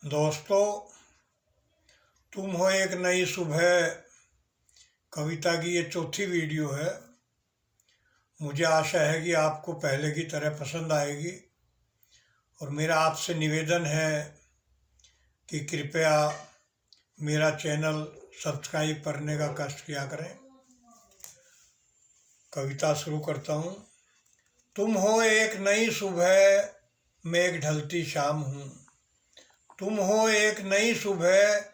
दोस्तों, तुम हो एक नई सुबह कविता की ये चौथी वीडियो है। मुझे आशा है कि आपको पहले की तरह पसंद आएगी और मेरा आपसे निवेदन है कि कृपया मेरा चैनल सब्सक्राइब करने का कष्ट किया करें। कविता शुरू करता हूँ। तुम हो एक नई सुबह, मेघ ढलती शाम हूँ। तुम हो एक नई सुबह,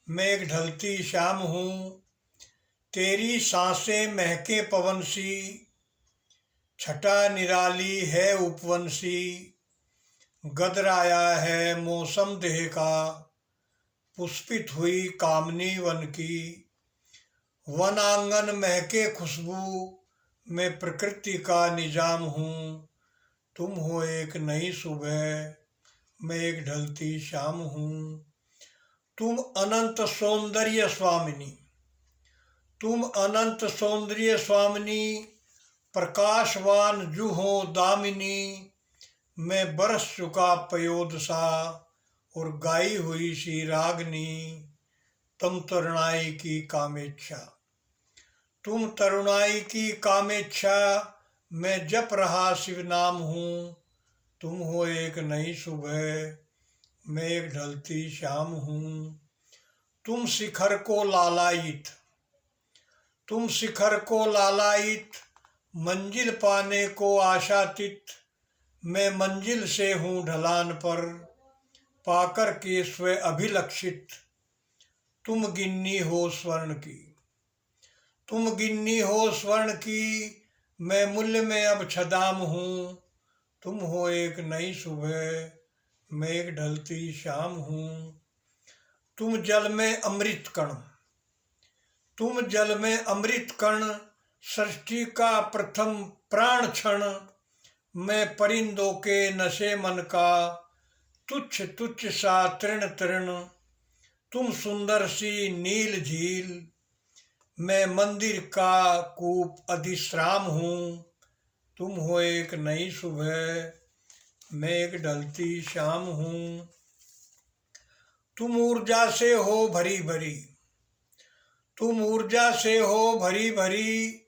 मेघ ढलती शाम हूँ। तेरी सांसें महके पवन सी, छटा निराली है उपवन सी। गदराया है मौसम देह का, पुष्पित हुई कामनी वन की। वन आंगन महके खुशबू, मैं प्रकृति का निजाम हूँ। तुम हो एक नई सुबह, मेघ ढलती शाम हूँ। तुम अनंत सौंदर्य स्वामिनी, तुम अनंत सौंदर्य स्वामिनी। प्रकाशवान जू हो दामिनी, मैं बरस चुका पयोद सा और गाई हुई सी रागनी। तुम तरुणाई की कामेच्छा, तुम तरुणाई की कामेच्छा। मैं जप रहा शिव नाम हूँ। तुम हो एक नई सुबह, मेघ ढलती शाम हूँ। तुम शिखर को लालायित, तुम शिखर को लालायित। मंजिल पाने को आशातीत, मैं मंजिल से हूँ ढलान पर, पाकर के स्व अभिलक्षित। तुम गिन्नी हो स्वर्ण की, तुम गिन्नी हो स्वर्ण की। मैं मूल्य में अब छदाम हूँ। तुम हो एक नई सुबह, मेघ ढलती शाम हूँ। तुम जल में अमृत कण, तुम जल में अमृत कण। सृष्टि का प्रथम प्राण क्षण, मैं परिंदों के नशे मन का, तुच्छ तुच्छ सा तृण तृण। तुम सुंदर सी नील झील, मैं मंदिर का कूप अधिश्राम हूँ। तुम हो एक नई सुबह, मेघ ढलती शाम हूँ। तुम ऊर्जा से हो भरी भरी, तुम ऊर्जा से हो भरी भरी।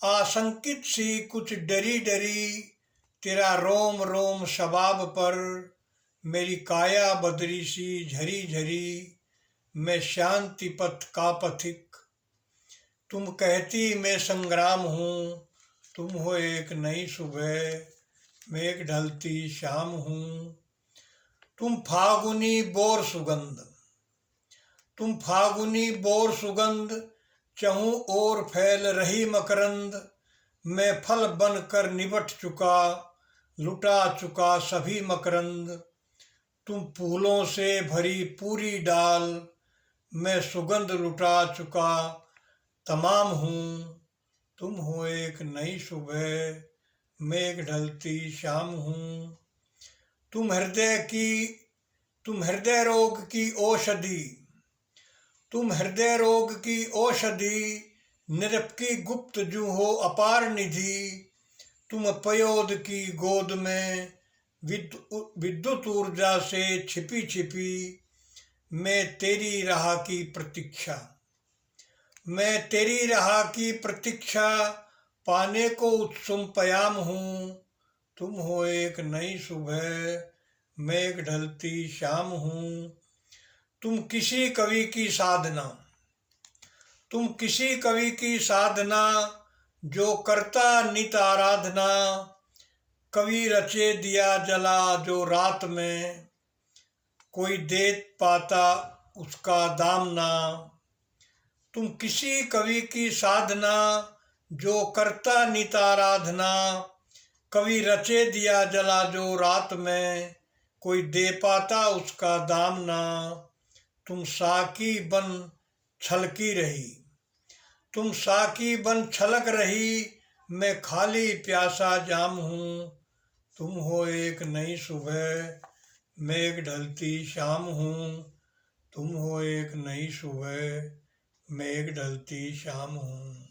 आशंकित सी कुछ डरी डरी, तेरा रोम रोम शबाब पर। मेरी काया बदरी सी झरी झरी, मैं शांति पथ का पथिक। तुम कहती मैं संग्राम हूँ। तुम हो एक नई सुबह, मेघ ढलती शाम हूँ। तुम फागुनी बोर सुगंध, तुम फागुनी बोर सुगंध। चहु ओर फैल रही मकरंद, मैं फल बनकर निबट चुका, लुटा चुका सभी मकरंद। तुम फूलों से भरी पूरी डाल, मैं सुगंध लुटा चुका तमाम हूँ। तुम हो एक नई सुबह, मेघ ढलती शाम हूँ। तुम हृदय रोग की औषधि, तुम हृदय रोग की औषधि। निरपकी गुप्त जू हो अपार निधि। तुम पयोद की गोद में, विद्युत ऊर्जा से छिपी छिपी। मैं तेरी राह की प्रतीक्षा, मैं तेरी राह की प्रतीक्षा। पाने को उत्सुम पयाम हूँ। तुम हो एक नई सुबह, मेघ ढलती शाम हूँ। तुम किसी कवि की साधना, तुम किसी कवि की साधना। जो करता नित आराधना, कवि रचे दिया जला जो रात में। कोई दे पाता उसका दाम ना। तुम किसी कवि की साधना, जो करता नित आराधना। कवि रचे दिया जला जो रात में, कोई दे पाता उसका दाम ना। तुम साकी बन छलकी रही, तुम साकी बन छलक रही। मैं खाली प्यासा जाम हूँ। तुम हो एक नई सुबह, मेघ ढलती शाम हूँ। तुम हो एक नई सुबह, मेघ ढलती शाम हूँ।